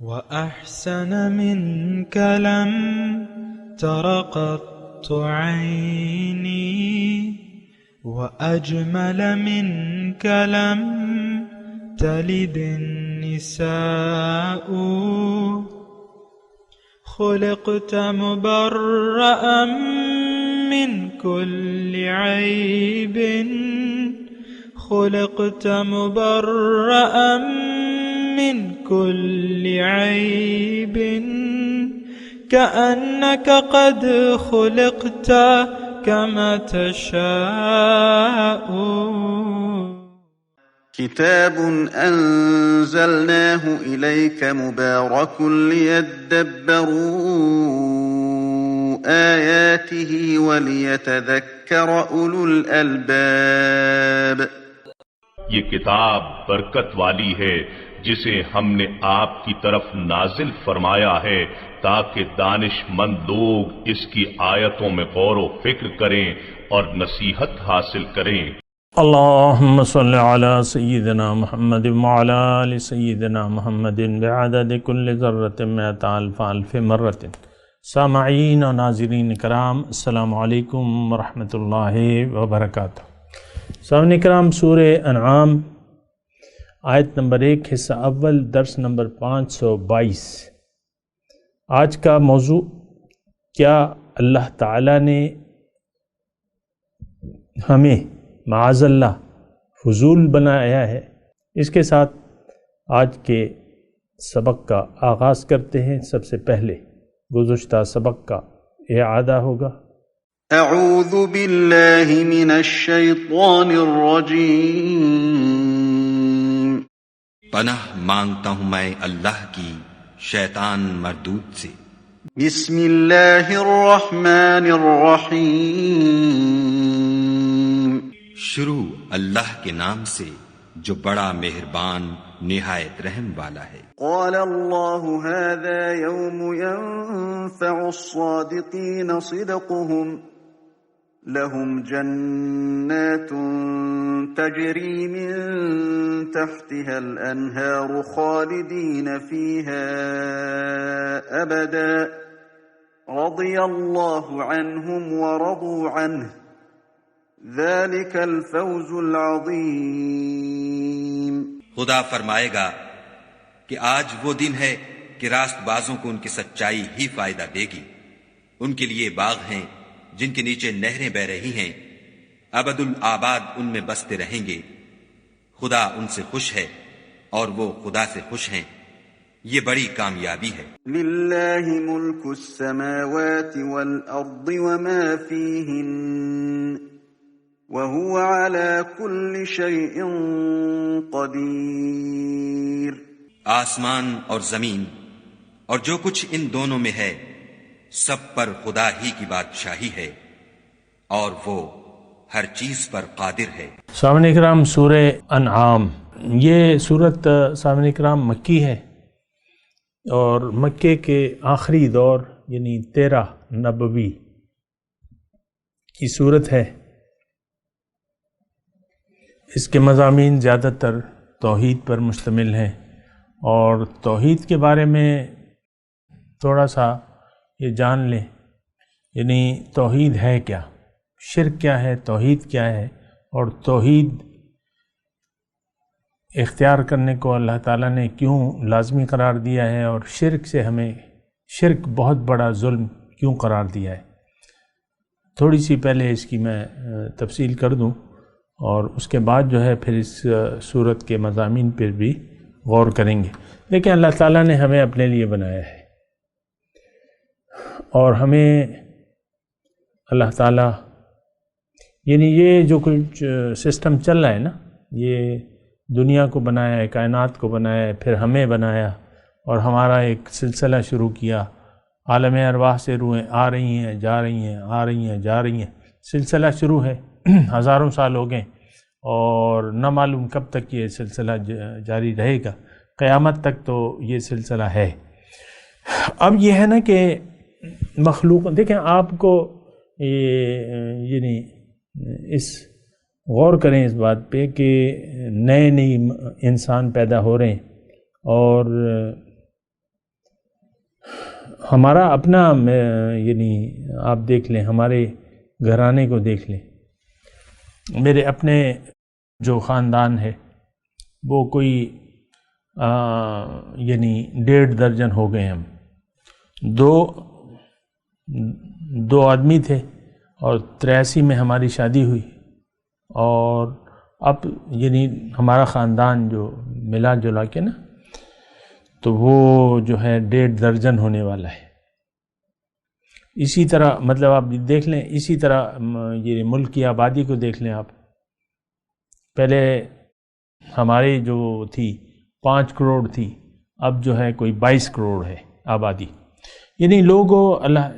وأحسن منك لم تر قط عيني وأجمل منك لم تلد النساء خلقت مبرأ من كل عيب خلقت مبرأ من كل عيب كأنك قد خلقت كما تشاء. كتاب أنزلناه إليك مبارك ليدبروا آياته وليتذكر أولو الألباب. یہ کتاب برکت والی ہے جسے ہم نے آپ کی طرف نازل فرمایا ہے تاکہ دانش مند لوگ اس کی آیتوں میں غور و فکر کریں اور نصیحت حاصل کریں. اللہم صل علی سیدنا محمد وعلی آل سیدنا محمد بعدد کل ذرۃ مئۃ الف الف مرۃ. سامعین و ناظرین کرام، السلام علیکم ورحمۃ اللہ وبرکاتہ. سامعین کرام، سورہ انعام آیت نمبر 1 حصہ اول درس نمبر 522. آج کا موضوع، کیا اللہ تعالیٰ نے ہمیں معاذ اللہ فضول بنایا ہے؟ اس کے ساتھ آج کے سبق کا آغاز کرتے ہیں. سب سے پہلے گزشتہ سبق کا اعادہ ہوگا. اعوذ باللہ من الشیطان الرجیم. پناہ مانگتا ہوں میں اللہ کی شیطان مردود سے. بسم اللہ الرحمن الرحیم. شروع اللہ کے نام سے جو بڑا مہربان نہایت رحم والا ہے. قال اللہ هذا یوم ينفع الصادقین صدقهم لهم جنات تجری من تحتها الانہار خالدین فیها ابدا رضی اللہ عنہم ورضوا عنہ ذلك الفوز العظیم. خدا فرمائے گا کہ آج وہ دن ہے کہ راست بازوں کو ان کی سچائی ہی فائدہ دے گی. ان کے لیے باغ ہیں جن کے نیچے نہریں بہ رہی ہیں، ابد الآباد ان میں بستے رہیں گے. خدا ان سے خوش ہے اور وہ خدا سے خوش ہیں. یہ بڑی کامیابی ہے. للہ ملک السماوات والارض وما فیہن وَهُوَ عَلَى كُلِّ شَيْءٍ قَدِيرٌ. آسمان اور زمین اور جو کچھ ان دونوں میں ہے سب پر خدا ہی کی بادشاہی ہے اور وہ ہر چیز پر قادر ہے. سامعین کرام، سورہ انعام، یہ سورت سامعین کرام مکی ہے اور مکے کے آخری دور یعنی 13 نبوی کی سورت ہے. اس کے مضامین زیادہ تر توحید پر مشتمل ہیں اور توحید کے بارے میں تھوڑا سا یہ جان لیں، یعنی توحید ہے کیا، شرک کیا ہے، توحید کیا ہے، اور توحید اختیار کرنے کو اللہ تعالیٰ نے کیوں لازمی قرار دیا ہے، اور شرک سے ہمیں شرک بہت بڑا ظلم کیوں قرار دیا ہے. تھوڑی سی پہلے اس کی میں تفصیل کر دوں اور اس کے بعد جو ہے پھر اس صورت کے مضامین پر بھی غور کریں گے. لیکن اللہ تعالیٰ نے ہمیں اپنے لیے بنایا ہے اور ہمیں اللہ تعالیٰ یعنی یہ جو کچھ سسٹم چل رہا ہے نا، یہ دنیا کو بنایا ہے، کائنات کو بنایا ہے، پھر ہمیں بنایا اور ہمارا ایک سلسلہ شروع کیا. عالم ارواح سے روحیں آ رہی ہیں، جا رہی ہیں، آ رہی ہیں، جا رہی ہیں، سلسلہ شروع ہے. ہزاروں سال ہو گئے اور نہ معلوم کب تک یہ سلسلہ جاری رہے گا. قیامت تک تو یہ سلسلہ ہے. اب یہ ہے نا کہ مخلوق، دیکھیں آپ کو یعنی اس غور کریں اس بات پہ کہ نئے انسان پیدا ہو رہے ہیں اور ہمارا اپنا یعنی آپ دیکھ لیں، ہمارے گھرانے کو دیکھ لیں، میرے اپنے جو خاندان ہے وہ کوئی یعنی 1.5 درجن ہو گئے ہم، دو آدمی تھے اور 83 میں ہماری شادی ہوئی، اور اب یعنی ہمارا خاندان جو ملا جلا کے نا تو وہ جو ہے 1.5 درجن ہونے والا ہے۔ اسی طرح مطلب آپ دیکھ لیں، اسی طرح یہ ملک کی آبادی کو دیکھ لیں آپ، پہلے ہماری جو تھی 5 کروڑ تھی، اب جو ہے کوئی 22 کروڑ ہے آبادی۔ یعنی لوگوں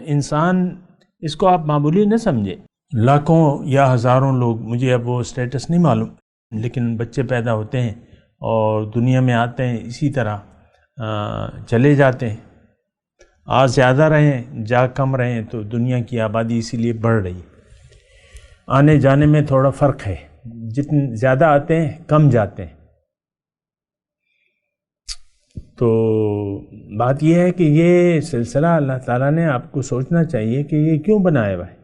انسان اس کو آپ معمولی نہ سمجھے، لاکھوں یا ہزاروں لوگ، مجھے اب وہ اسٹیٹس نہیں معلوم، لیکن بچے پیدا ہوتے ہیں اور دنیا میں آتے ہیں، اسی طرح چلے جاتے ہیں، آج زیادہ رہیں جا کم رہیں، تو دنیا کی آبادی اسی لیے بڑھ رہی ہے۔ آنے جانے میں تھوڑا فرق ہے، جتنے زیادہ آتے ہیں کم جاتے ہیں۔ تو بات یہ ہے کہ یہ سلسلہ اللہ تعالیٰ نے آپ کو سوچنا چاہیے کہ یہ کیوں بنایا ہوا ہے،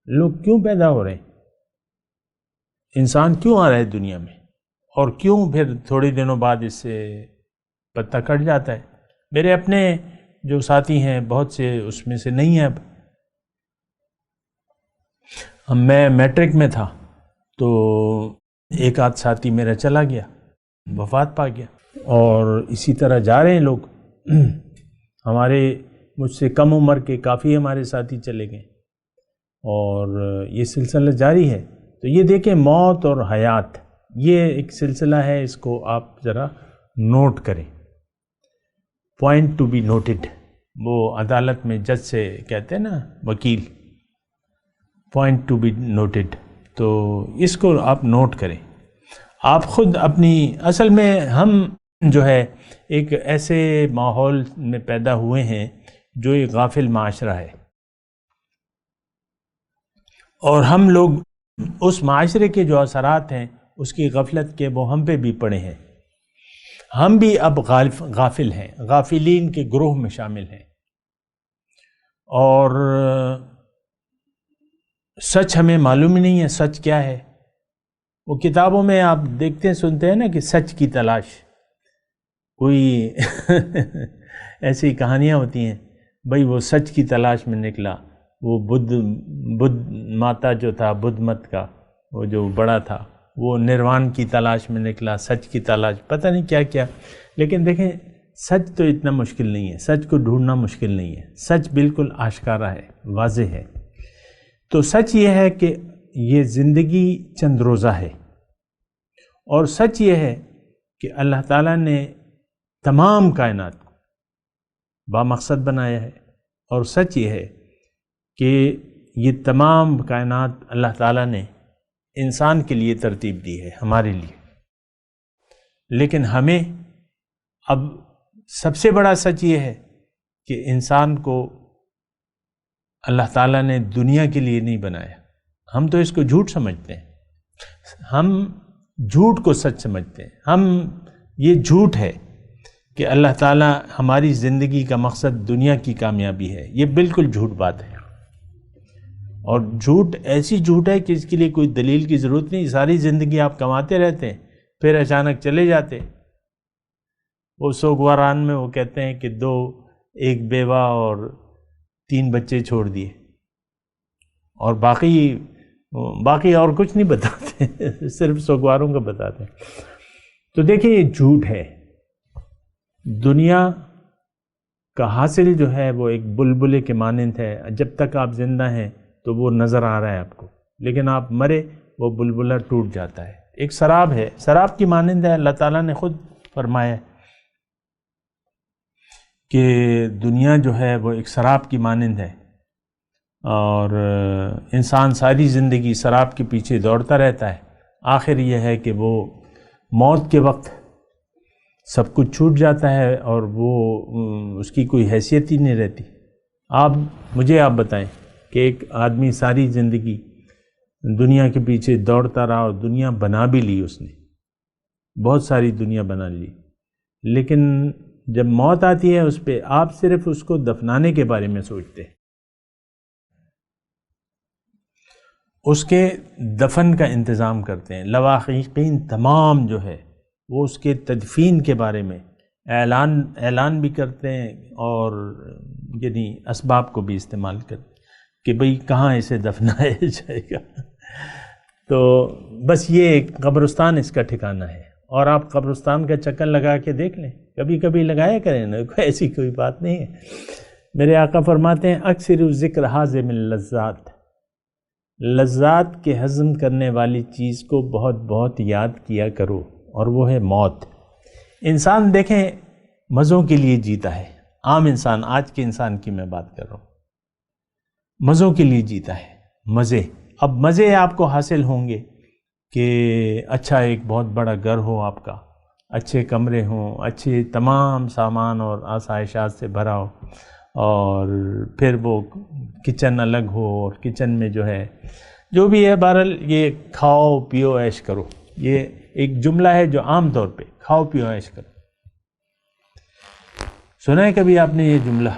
لوگ کیوں پیدا ہو رہے ہیں، انسان کیوں آ رہا ہے دنیا میں، اور کیوں پھر تھوڑے دنوں بعد اس سے پتہ کٹ جاتا ہے۔ میرے اپنے جو ساتھی ہیں بہت سے اس میں سے نہیں ہیں اب میں میٹرک میں تھا تو ایک آدھ ساتھی میرا چلا گیا، وفات پا گیا، اور اسی طرح جا رہے ہیں لوگ۔ ہمارے مجھ سے کم عمر کے کافی ہمارے ساتھی چلے گئے، اور یہ سلسلہ جاری ہے۔ تو یہ دیکھیں، موت اور حیات یہ ایک سلسلہ ہے، اس کو آپ ذرا نوٹ کریں، پوائنٹ ٹو بی نوٹڈ۔ وہ عدالت میں جج سے کہتے ہیں نا وکیل، پوائنٹ ٹو بی نوٹڈ، تو اس کو آپ نوٹ کریں۔ آپ خود اپنی، اصل میں ہم جو ہے ایک ایسے ماحول میں پیدا ہوئے ہیں جو ایک غافل معاشرہ ہے، اور ہم لوگ اس معاشرے کے جو اثرات ہیں اس کی غفلت کے وہ ہم پہ بھی پڑے ہیں۔ ہم بھی اب غافل ہیں، غافلین کے گروہ میں شامل ہیں، اور سچ ہمیں معلوم ہی نہیں ہے سچ کیا ہے۔ وہ کتابوں میں آپ دیکھتے ہیں سنتے ہیں نا کہ سچ کی تلاش، کوئی ایسی کہانیاں ہوتی ہیں، بھئی وہ سچ کی تلاش میں نکلا، وہ بدھ ماتا جو تھا، بدھ مت کا وہ جو بڑا تھا، وہ نروان کی تلاش میں نکلا، سچ کی تلاش، پتہ نہیں کیا کیا۔ لیکن دیکھیں، سچ تو اتنا مشکل نہیں ہے، سچ کو ڈھونڈنا مشکل نہیں ہے، سچ بالکل آشکارا ہے، واضح ہے۔ تو سچ یہ ہے کہ یہ زندگی چند روزہ ہے، اور سچ یہ ہے کہ اللہ تعالیٰ نے تمام کائنات کو بامقصد بنایا ہے، اور سچ یہ ہے کہ یہ تمام کائنات اللہ تعالیٰ نے انسان کے لیے ترتیب دی ہے، ہمارے لیے۔ لیکن ہمیں اب سب سے بڑا سچ یہ ہے کہ انسان کو اللہ تعالیٰ نے دنیا کے لیے نہیں بنایا۔ ہم تو اس کو جھوٹ سمجھتے ہیں، ہم جھوٹ کو سچ سمجھتے ہیں۔ ہم یہ جھوٹ ہے کہ اللہ تعالیٰ ہماری زندگی کا مقصد دنیا کی کامیابی ہے، یہ بالکل جھوٹ بات ہے، اور جھوٹ ایسی جھوٹ ہے کہ اس کے لیے کوئی دلیل کی ضرورت نہیں۔ ساری زندگی آپ کماتے رہتے ہیں، پھر اچانک چلے جاتے۔ وہ سوگواران میں وہ کہتے ہیں کہ 2 ایک بیوہ اور 3 بچے چھوڑ دیے، اور باقی اور کچھ نہیں بتاتے، صرف سوگواروں کا بتاتے ہیں۔ تو دیکھیں، یہ جھوٹ ہے۔ دنیا کا حاصل جو ہے وہ ایک بلبلے کے مانند ہے، جب تک آپ زندہ ہیں تو وہ نظر آ رہا ہے آپ کو، لیکن آپ مرے وہ بلبلہ ٹوٹ جاتا ہے۔ ایک سراب ہے، سراب کی مانند ہے۔ اللہ تعالیٰ نے خود فرمایا کہ دنیا جو ہے وہ ایک سراب کی مانند ہے، اور انسان ساری زندگی سراب کے پیچھے دوڑتا رہتا ہے۔ آخر یہ ہے کہ وہ موت کے وقت سب کچھ چھوٹ جاتا ہے، اور وہ اس کی کوئی حیثیت ہی نہیں رہتی۔ مجھے آپ بتائیں کہ ایک آدمی ساری زندگی دنیا کے پیچھے دوڑتا رہا، اور دنیا بنا بھی لی، اس نے بہت ساری دنیا بنا لی، لیکن جب موت آتی ہے اس پہ آپ صرف اس کو دفنانے کے بارے میں سوچتے ہیں، اس کے دفن کا انتظام کرتے ہیں، لواحقین تمام جو ہے وہ اس کے تدفین کے بارے میں اعلان بھی کرتے ہیں، اور یعنی اسباب کو بھی استعمال کرتے ہیں کہ بھئی کہاں اسے دفنایا جائے گا۔ تو بس یہ قبرستان اس کا ٹھکانہ ہے، اور آپ قبرستان کا چکر لگا کے دیکھ لیں، کبھی کبھی لگایا کریں نا، ایسی کوئی بات نہیں ہے۔ میرے آقا فرماتے ہیں اکثر ذکر حازم اللذات، لذات کے ہضم کرنے والی چیز کو بہت بہت یاد کیا کرو، اور وہ ہے موت۔ انسان دیکھیں مزوں کے لیے جیتا ہے، عام انسان، آج کے انسان کی میں بات کر رہا ہوں، مزوں کے لیے جیتا ہے، مزے۔ اب مزے آپ کو حاصل ہوں گے کہ اچھا ایک بہت بڑا گھر ہو آپ کا، اچھے کمرے ہوں، اچھے تمام سامان اور آسائشات سے بھرا ہو، اور پھر وہ کچن الگ ہو، اور کچن میں جو ہے جو بھی ہے، بہرحال یہ کھاؤ پیو عیش کرو، یہ ایک جملہ ہے جو عام طور پہ کھاؤ پیو عیش کرو۔ سنا ہے کبھی آپ نے یہ جملہ؟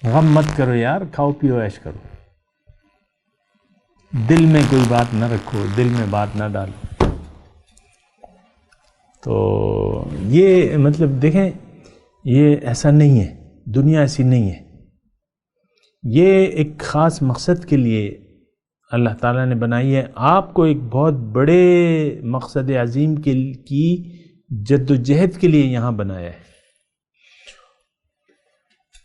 غم مت کرو یار، کھاؤ پیو عیش کرو، دل میں کوئی بات نہ رکھو، دل میں بات نہ ڈالو۔ تو یہ مطلب دیکھیں، یہ ایسا نہیں ہے، دنیا ایسی نہیں ہے، یہ ایک خاص مقصد کے لیے اللہ تعالیٰ نے بنائی ہے، آپ کو ایک بہت بڑے مقصد عظیم کی جد و جہد کے لیے یہاں بنایا ہے،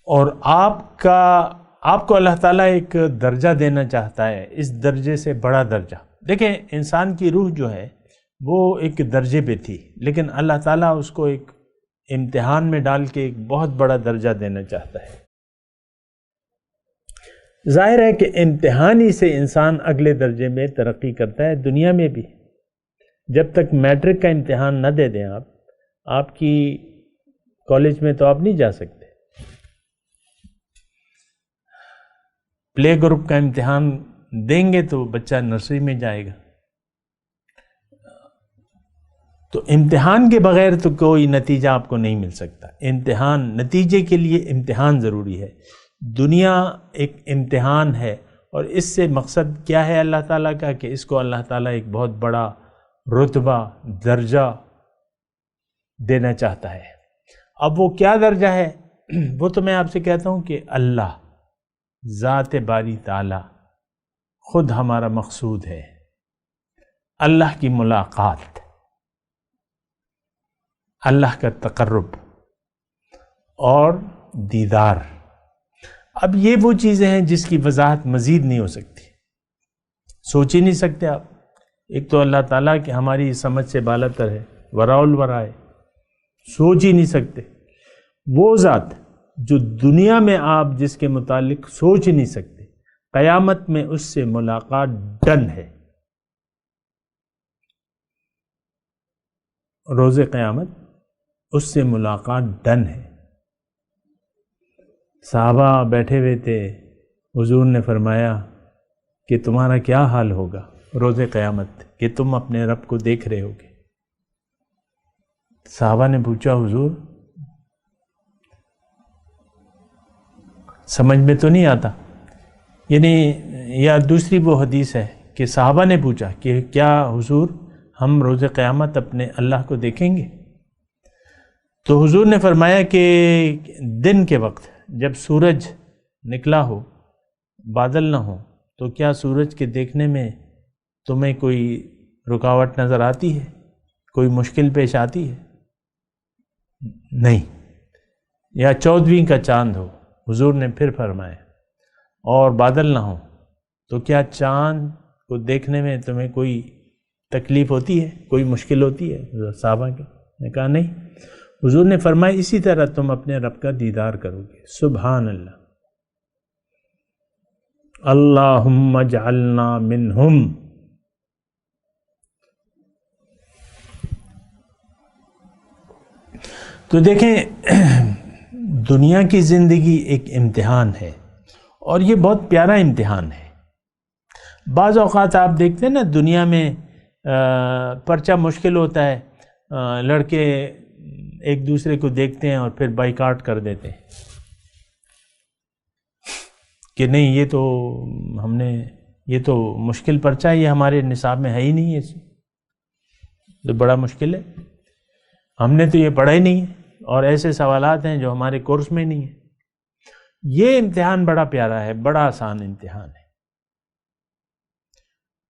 اور آپ کو اللہ تعالیٰ ایک درجہ دینا چاہتا ہے، اس درجے سے بڑا درجہ۔ دیکھیں انسان کی روح جو ہے وہ ایک درجے پہ تھی، لیکن اللہ تعالیٰ اس کو ایک امتحان میں ڈال کے ایک بہت بڑا درجہ دینا چاہتا ہے۔ ظاہر ہے کہ امتحانی سے انسان اگلے درجے میں ترقی کرتا ہے، دنیا میں بھی۔ جب تک میٹرک کا امتحان نہ دے دیں آپ کی کالج میں تو آپ نہیں جا سکتے، پلے گروپ کا امتحان دیں گے تو بچہ نرسری میں جائے گا۔ تو امتحان کے بغیر تو کوئی نتیجہ آپ کو نہیں مل سکتا، نتیجے کے لیے امتحان ضروری ہے۔ دنیا ایک امتحان ہے، اور اس سے مقصد کیا ہے اللہ تعالیٰ کا، کہ اس کو اللہ تعالیٰ ایک بہت بڑا رتبہ، درجہ دینا چاہتا ہے۔ اب وہ کیا درجہ ہے وہ تو میں آپ سے کہتا ہوں کہ اللہ ذات باری تعالیٰ خود ہمارا مقصود ہے، اللہ کی ملاقات، اللہ کا تقرب اور دیدار۔ اب یہ وہ چیزیں ہیں جس کی وضاحت مزید نہیں ہو سکتی، سوچ ہی نہیں سکتے آپ۔ ایک تو اللہ تعالیٰ کہ ہماری سمجھ سے بالا تر ہے، وراء الورا ہے، سوچ ہی نہیں سکتے۔ وہ ذات جو دنیا میں آپ جس کے متعلق سوچ ہی نہیں سکتے، قیامت میں اس سے ملاقات ڈن ہے، روز قیامت اس سے ملاقات ڈن ہے۔ صحابہ بیٹھے ہوئے تھے، حضور نے فرمایا کہ تمہارا کیا حال ہوگا روز قیامت کہ تم اپنے رب کو دیکھ رہے ہوگے۔ صحابہ نے پوچھا حضور سمجھ میں تو نہیں آتا، یعنی یا دوسری وہ حدیث ہے کہ صحابہ نے پوچھا کہ کیا حضور ہم روز قیامت اپنے اللہ کو دیکھیں گے؟ تو حضور نے فرمایا کہ دن کے وقت جب سورج نکلا ہو، بادل نہ ہو، تو کیا سورج کے دیکھنے میں تمہیں کوئی رکاوٹ نظر آتی ہے، کوئی مشکل پیش آتی ہے؟ نہیں۔ یا 14ویں کا چاند ہو، حضور نے پھر فرمایا، اور بادل نہ ہو، تو کیا چاند کو دیکھنے میں تمہیں کوئی تکلیف ہوتی ہے، کوئی مشکل ہوتی ہے؟ صحابہ نے کہا نہیں۔ حضور نے فرمایا اسی طرح تم اپنے رب کا دیدار کرو گے۔ سبحان اللہ، اللہم اجعلنا منہم۔ تو دیکھیں دنیا کی زندگی ایک امتحان ہے، اور یہ بہت پیارا امتحان ہے۔ بعض اوقات آپ دیکھتے ہیں نا دنیا میں پرچہ مشکل ہوتا ہے، لڑکے ایک دوسرے کو دیکھتے ہیں اور پھر بائیکاٹ کر دیتے ہیں کہ نہیں یہ تو ہم نے، یہ تو مشکل پرچہ ہے، یہ ہمارے نصاب میں ہے ہی نہیں، یہ تو بڑا مشکل ہے، ہم نے تو یہ پڑھا ہی نہیں ہے، اور ایسے سوالات ہیں جو ہمارے کورس میں نہیں ہیں۔ یہ امتحان بڑا پیارا ہے، بڑا آسان امتحان ہے،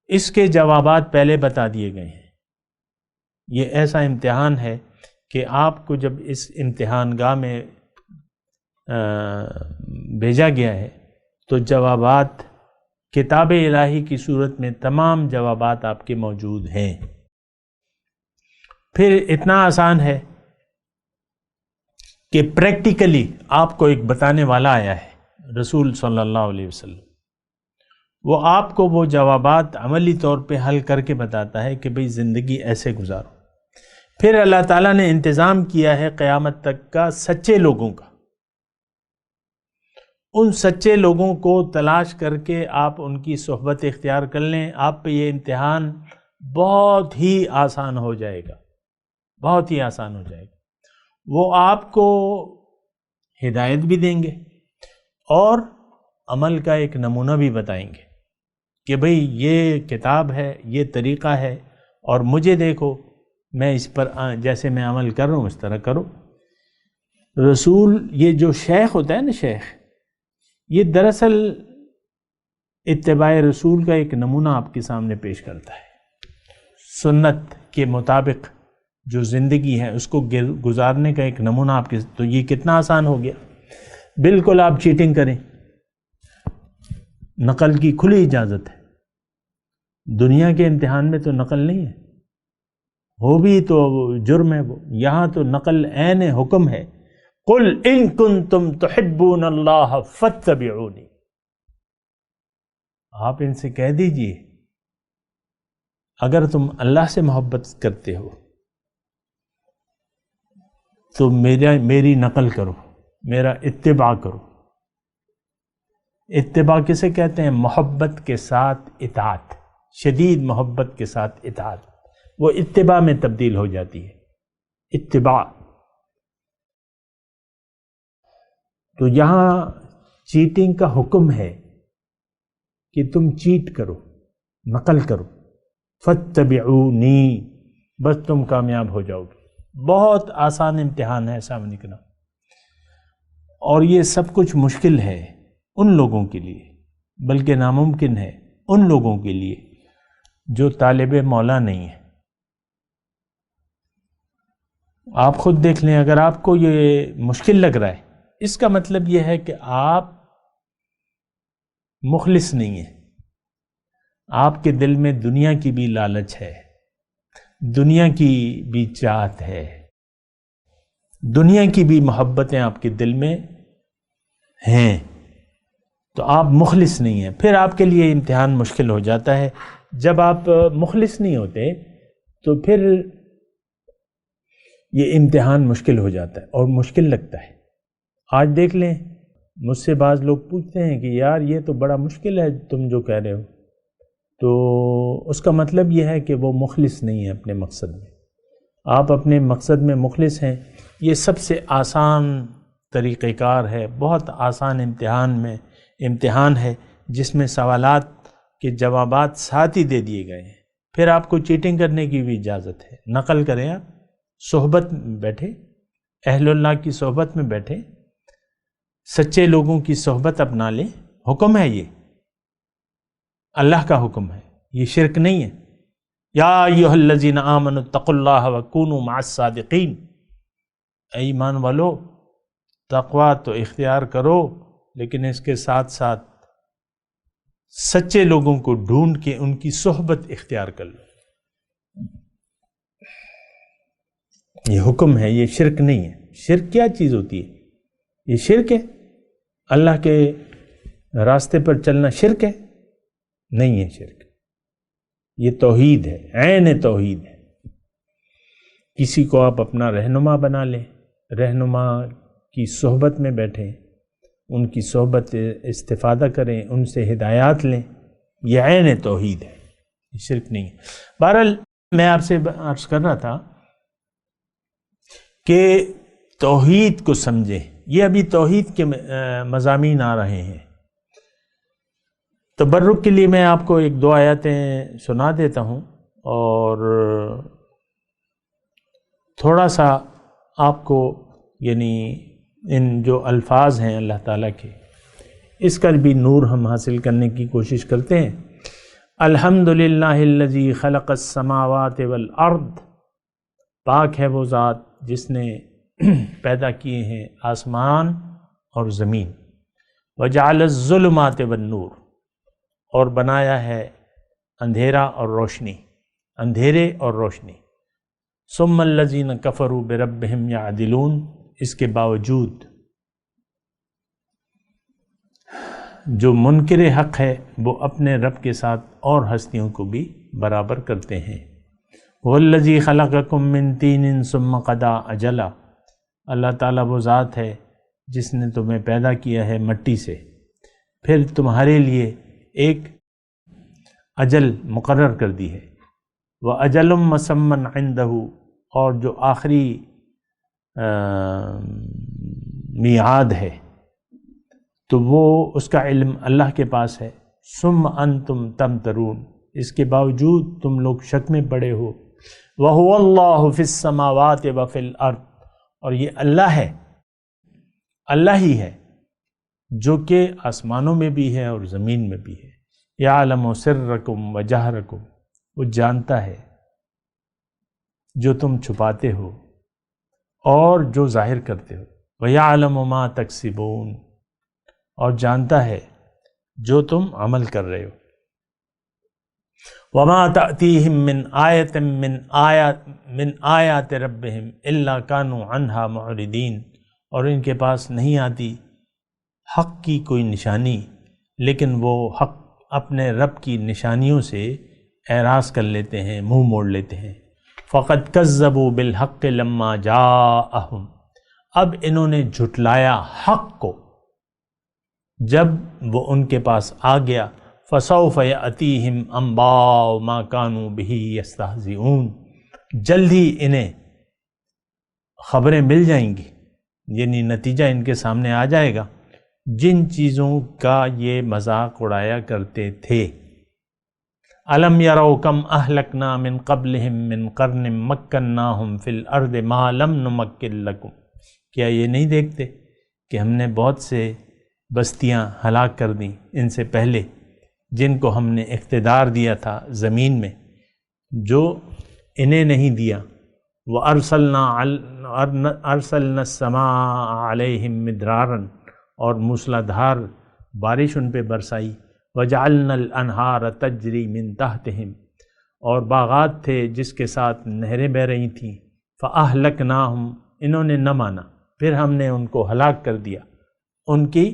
اس کے جوابات پہلے بتا دیے گئے ہیں۔ یہ ایسا امتحان ہے کہ آپ کو جب اس امتحان گاہ میں بھیجا گیا ہے تو جوابات کتاب الہی کی صورت میں تمام جوابات آپ کے موجود ہیں۔ پھر اتنا آسان ہے کہ پریکٹیکلی آپ کو ایک بتانے والا آیا ہے، رسول صلی اللہ علیہ وسلم، وہ آپ کو وہ جوابات عملی طور پہ حل کر کے بتاتا ہے کہ بھئی زندگی ایسے گزارو۔ پھر اللہ تعالیٰ نے انتظام کیا ہے قیامت تک کا سچے لوگوں کا، ان سچے لوگوں کو تلاش کر کے آپ ان کی صحبت اختیار کر لیں، آپ پہ یہ امتحان بہت ہی آسان ہو جائے گا، بہت ہی آسان ہو جائے گا۔ وہ آپ کو ہدایت بھی دیں گے اور عمل کا ایک نمونہ بھی بتائیں گے کہ بھئی یہ کتاب ہے، یہ طریقہ ہے، اور مجھے دیکھو میں اس پر جیسے میں عمل کر رہا ہوں اس طرح کرو۔ رسول، یہ جو شیخ ہوتا ہے نا، شیخ، یہ دراصل اتباع رسول کا ایک نمونہ آپ کے سامنے پیش کرتا ہے، سنت کے مطابق جو زندگی ہے اس کو گزارنے کا ایک نمونہ آپ کے، تو یہ کتنا آسان ہو گیا۔ بالکل آپ چیٹنگ کریں، نقل کی کھلی اجازت ہے، دنیا کے امتحان میں تو نقل نہیں ہے، ہو بھی تو جرم ہے، وہ یہاں تو نقل عین حکم ہے۔ قل ان کنتم تحبون اللہ فاتبعونی، آپ ان سے کہہ دیجئے اگر تم اللہ سے محبت کرتے ہو تو میری نقل کرو، میرا اتباع کرو۔ اتباع کسے کہتے ہیں؟ محبت کے ساتھ اطاعت، شدید محبت کے ساتھ اطاعت، وہ اتباع میں تبدیل ہو جاتی ہے، اتباع۔ تو یہاں چیٹنگ کا حکم ہے کہ تم چیٹ کرو، نقل کرو، فاتبعونی، بس تم کامیاب ہو جاؤ گے۔ بہت آسان امتحان ہے سامنے کا، اور یہ سب کچھ مشکل ہے ان لوگوں کے لیے، بلکہ ناممکن ہے ان لوگوں کے لیے جو طالب مولا نہیں ہے۔ آپ خود دیکھ لیں، اگر آپ کو یہ مشکل لگ رہا ہے، اس کا مطلب یہ ہے کہ آپ مخلص نہیں ہیں، آپ کے دل میں دنیا کی بھی لالچ ہے، دنیا کی بھی چاہت ہے، دنیا کی بھی محبتیں آپ کے دل میں ہیں، تو آپ مخلص نہیں ہیں۔ پھر آپ کے لیے امتحان مشکل ہو جاتا ہے۔ جب آپ مخلص نہیں ہوتے تو پھر یہ امتحان مشکل ہو جاتا ہے اور مشکل لگتا ہے۔ آج دیکھ لیں، مجھ سے بعض لوگ پوچھتے ہیں کہ یار یہ تو بڑا مشکل ہے تم جو کہہ رہے ہو، تو اس کا مطلب یہ ہے کہ وہ مخلص نہیں ہے اپنے مقصد میں۔ آپ اپنے مقصد میں مخلص ہیں۔ یہ سب سے آسان طریقہ کار ہے، بہت آسان امتحان ہے، جس میں سوالات کے جوابات ساتھ ہی دے دیے گئے ہیں۔ پھر آپ کو چیٹنگ کرنے کی بھی اجازت ہے، نقل کریں، آپ صحبت میں بیٹھے، اہل اللہ کی صحبت میں بیٹھے، سچے لوگوں کی صحبت اپنا لیں۔ حکم ہے، یہ اللہ کا حکم ہے، یہ شرک نہیں ہے۔ یا ایھا الذین آمنوا اتقوا اللہ وکونوا مع الصادقین، اے ایمان والو تقویٰ تو اختیار کرو، لیکن اس کے ساتھ ساتھ سچے لوگوں کو ڈھونڈ کے ان کی صحبت اختیار کر لو۔ یہ حکم ہے، یہ شرک نہیں ہے۔ شرک کیا چیز ہوتی ہے؟ یہ شرک ہے، اللہ کے راستے پر چلنا شرک ہے؟ نہیں ہے شرک، یہ توحید ہے، عین توحید ہے۔ کسی کو آپ اپنا رہنما بنا لیں، رہنما کی صحبت میں بیٹھیں، ان کی صحبت استفادہ کریں، ان سے ہدایات لیں، یہ عین توحید ہے، یہ شرک نہیں ہے۔ بہرحال میں آپ سے عرض کر رہا تھا کہ توحید کو سمجھیں. یہ ابھی توحید کے مضامین آ رہے ہیں. تبرک کے لیے میں آپ کو ایک دو آیاتیں سنا دیتا ہوں اور تھوڑا سا آپ کو یعنی ان جو الفاظ ہیں اللہ تعالیٰ کے، اس کا بھی نور ہم حاصل کرنے کی کوشش کرتے ہیں. الحمدللہ الذی خلق السماوات والارض، پاک ہے وہ ذات جس نے پیدا کیے ہیں آسمان اور زمین. وجعل الظلمات والنور، اور بنایا ہے اندھیرا اور روشنی، اندھیرے اور روشنی. ثم الذین کفروا بربہم یعدلون، اس کے باوجود جو منکر حق ہے وہ اپنے رب کے ساتھ اور ہستیوں کو بھی برابر کرتے ہیں. والذی خلقکم من طین ثم قضی اجلا، اللہ تعالیٰ وہ ذات ہے جس نے تمہیں پیدا کیا ہے مٹی سے، پھر تمہارے لیے ایک اجل مقرر کر دی ہے. وَأَجَلٌ مُّسَمًّى عِندَهُ، اور جو آخری میعاد ہے تو وہ اس کا علم اللہ کے پاس ہے. ثُمَّ أَنْتُمْ تَمْتَرُونَ، اس کے باوجود تم لوگ شک میں پڑے ہو. وَهُوَ اللَّهُ فِي السَّمَاوَاتِ وَفِي الْأَرْضِ، اور یہ اللہ ہے، اللہ ہی ہے جو کہ آسمانوں میں بھی ہے اور زمین میں بھی ہے. یعلم سرکم وجہرکم، وہ جانتا ہے جو تم چھپاتے ہو اور جو ظاہر کرتے ہو. ویعلم ما تکسبون، اور جانتا ہے جو تم عمل کر رہے ہو. وما تأتیہم من آیت من آیات ربہم الا کانوا عنہا معرضین، اور ان کے پاس نہیں آتی حق کی کوئی نشانی لیکن وہ حق اپنے رب کی نشانیوں سے اعراض کر لیتے ہیں، منہ موڑ لیتے ہیں. فقد کذبوا بالحق لما جاءہم، اب انہوں نے جھٹلایا حق کو جب وہ ان کے پاس آ گیا. فسوف یأتیہم انباء ما کانوا بہ یستہزئون، جلد ہی انہیں خبریں مل جائیں گی، یعنی نتیجہ ان کے سامنے آ جائے گا جن چیزوں کا یہ مذاق اڑایا کرتے تھے. الم یروا کم اہلکنا من قبلہم من قرن مکناہم فی الارض ما لم نمکن لکم، کیا یہ نہیں دیکھتے کہ ہم نے بہت سے بستیاں ہلاک کر دیں ان سے پہلے جن کو ہم نے اقتدار دیا تھا زمین میں جو انہیں نہیں دیا. وَأَرْسَلْنَا السَّمَاءَ عَلَيْهِمْ مِدْرَارًا، اور موسلادھار بارش ان پہ برسائی. وَجَعَلْنَا الْأَنْهَارَ تَجْرِي مِن تَحْتِهِمْ، اور باغات تھے جس کے ساتھ نہریں بہہ رہی تھیں. فَأَهْلَكْنَاهُمْ، انہوں نے نہ مانا پھر ہم نے ان کو ہلاک کر دیا ان کی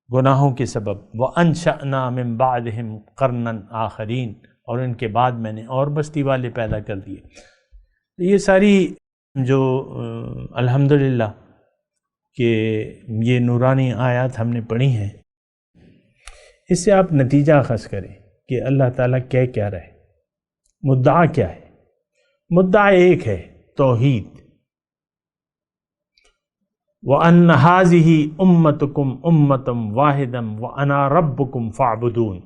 گناہوں کے سبب. وَأَنشَأْنَا مِن بَعْدِهِمْ قَرْنًا آخَرِينَ، اور ان کے بعد میں نے اور بستی والے پیدا کر دیے. یہ ساری جو الحمدللہ کہ یہ نورانی آیات ہم نے پڑھی ہیں، اس سے آپ نتیجہ اخذ کریں کہ اللہ تعالیٰ کہہ کیا رہے، مدعا کیا ہے. مدعا ایک ہے توحید. وَأَنَّ هَٰذِهِ أُمَّتُكُمْ أُمَّةً وَاحِدًا وَأَنَا رَبُّكُمْ فَاعْبُدُونِ،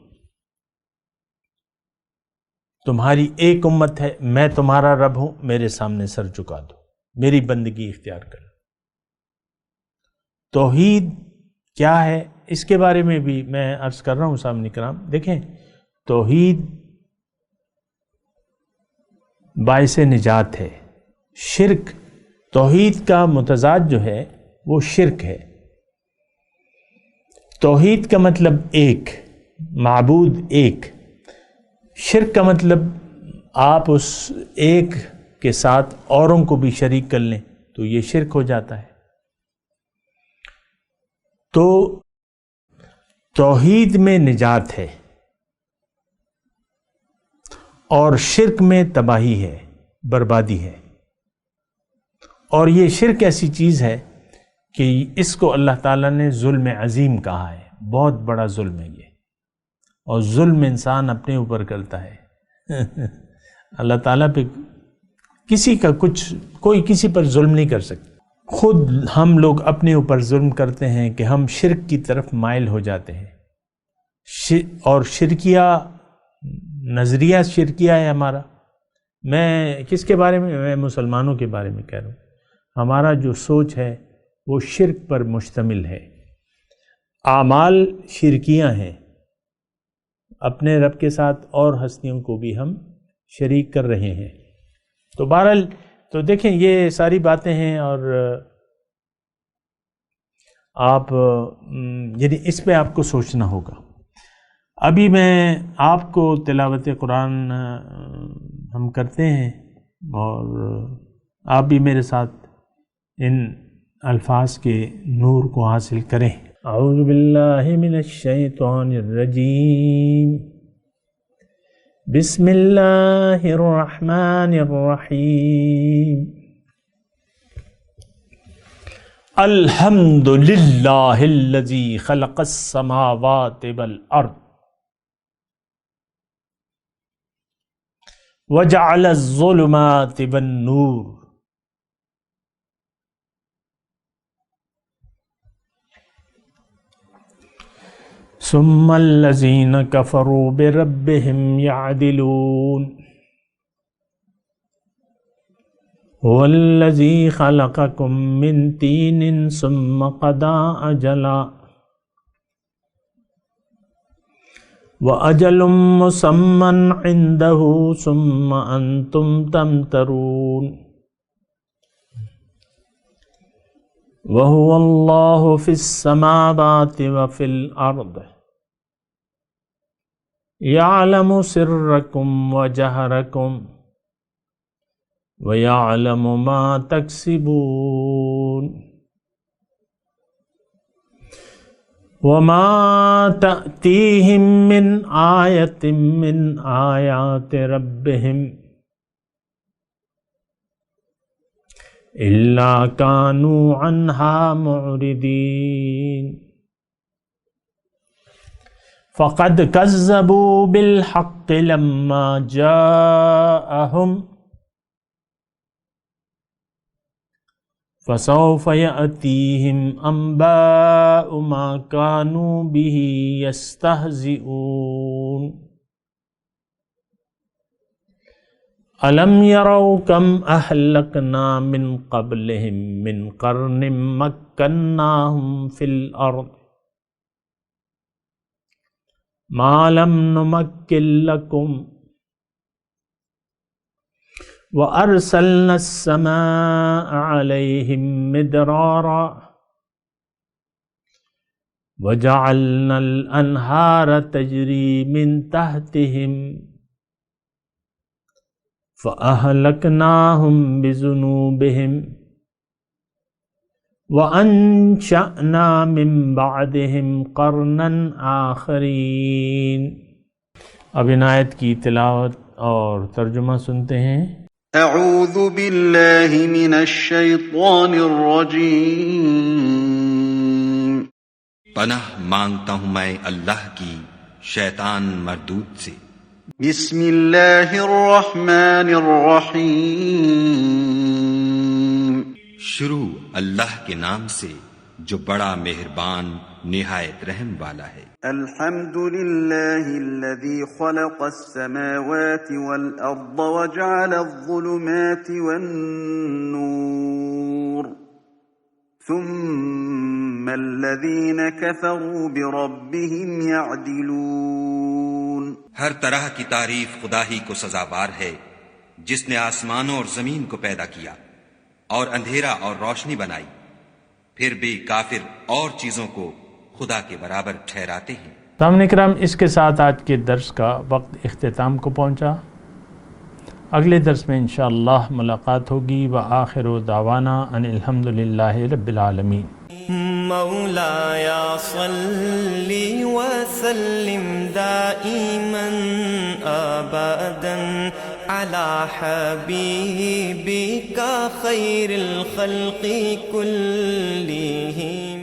تمہاری ایک امت ہے، میں تمہارا رب ہوں، میرے سامنے سر جھکا دو، میری بندگی اختیار کرو. توحید کیا ہے اس کے بارے میں بھی میں عرض کر رہا ہوں سامنے کرام. دیکھیں، توحید باعث نجات ہے. شرک، توحید کا متضاد جو ہے وہ شرک ہے. توحید کا مطلب ایک، معبود ایک. شرک کا مطلب آپ اس ایک کے ساتھ اوروں کو بھی شریک کر لیں تو یہ شرک ہو جاتا ہے. تو توحید میں نجات ہے اور شرک میں تباہی ہے، بربادی ہے. اور یہ شرک ایسی چیز ہے کہ اس کو اللہ تعالیٰ نے ظلم عظیم کہا ہے. بہت بڑا ظلم ہے یہ، اور ظلم انسان اپنے اوپر کرتا ہے. اللہ تعالیٰ پہ کسی کا کوئی کسی پر ظلم نہیں کر سکتا. خود ہم لوگ اپنے اوپر ظلم کرتے ہیں کہ ہم شرک کی طرف مائل ہو جاتے ہیں، اور شرکیہ نظریہ شرکیہ ہے ہمارا. میں کس کے بارے میں مسلمانوں کے بارے میں کہہ رہا ہوں. ہمارا جو سوچ ہے وہ شرک پر مشتمل ہے، اعمال شرکیہ ہیں، اپنے رب کے ساتھ اور ہستیوں کو بھی ہم شریک کر رہے ہیں. تو بہرحال تو دیکھیں یہ ساری باتیں ہیں، اور آپ یعنی اس پہ آپ کو سوچنا ہوگا. ابھی میں آپ کو تلاوت قرآن ہم کرتے ہیں، اور آپ بھی میرے ساتھ ان الفاظ کے نور کو حاصل کریں. اعوذ باللہ من الشیطان الرجیم، بسم اللہ الرحمن الرحیم. الحمد للہ الذی خلق السماوات والارض وجعل الظلمات والنور ثم الذین کفروا بربهم یعدلون. هو الذی خلقکم من طین ثم قضى اجلا وأجل مسمى عنده ثم أنتم تمترون. وهو الله في السماوات وفي الأرض يعلم سركم وجهركم ويعلم ما تكسبون. وما تأتيهم من آية من آيات ربهم إلا كانوا عنها معرضين. فقد كذبوا بالحق لما جاءهم فسوف يأتيهم أنباء ما كانوا به يستهزئون. ألم يروا كم أهلكنا من قبلهم من قرن مكناهم في الأرض ما لم نمكن لكم وأرسلنا السماء عليهم مدرارا وجعلنا الأنهار تجري من تحتهم فأهلكناهم بذنوبهم وأنشأنا من بعدهم قرنا آخرين. اب ان آیت کی تلاوت اور ترجمہ سنتے ہیں. اعوذ باللہ من الشیطان الرجیم. پناہ مانگتا ہوں میں اللہ کی شیطان مردود سے. بسم اللہ الرحمن الرحیم. شروع اللہ کے نام سے جو بڑا مہربان نہایت رحم والا ہے. الحمد للہ الذی خلق السماوات والارض وجعل الظلمات والنور ثم الذین کفروا بربهم یعدلون. ہر طرح کی تعریف خدا ہی کو سزاوار ہے جس نے آسمانوں اور زمین کو پیدا کیا اور اندھیرا اور روشنی بنائی، پھر بھی کافر اور چیزوں کو خدا کے برابر ٹھہراتے ہیں. سامعین کرام، اس کے ساتھ آج کے درس کا وقت اختتام کو پہنچا. اگلے درس میں انشاءاللہ ملاقات ہوگی. وآخر دعوانا ان الحمد للہ رب العالمین. مولایا صلی وسلم دائما ابدا على حبيبك خير الخلق كلهم.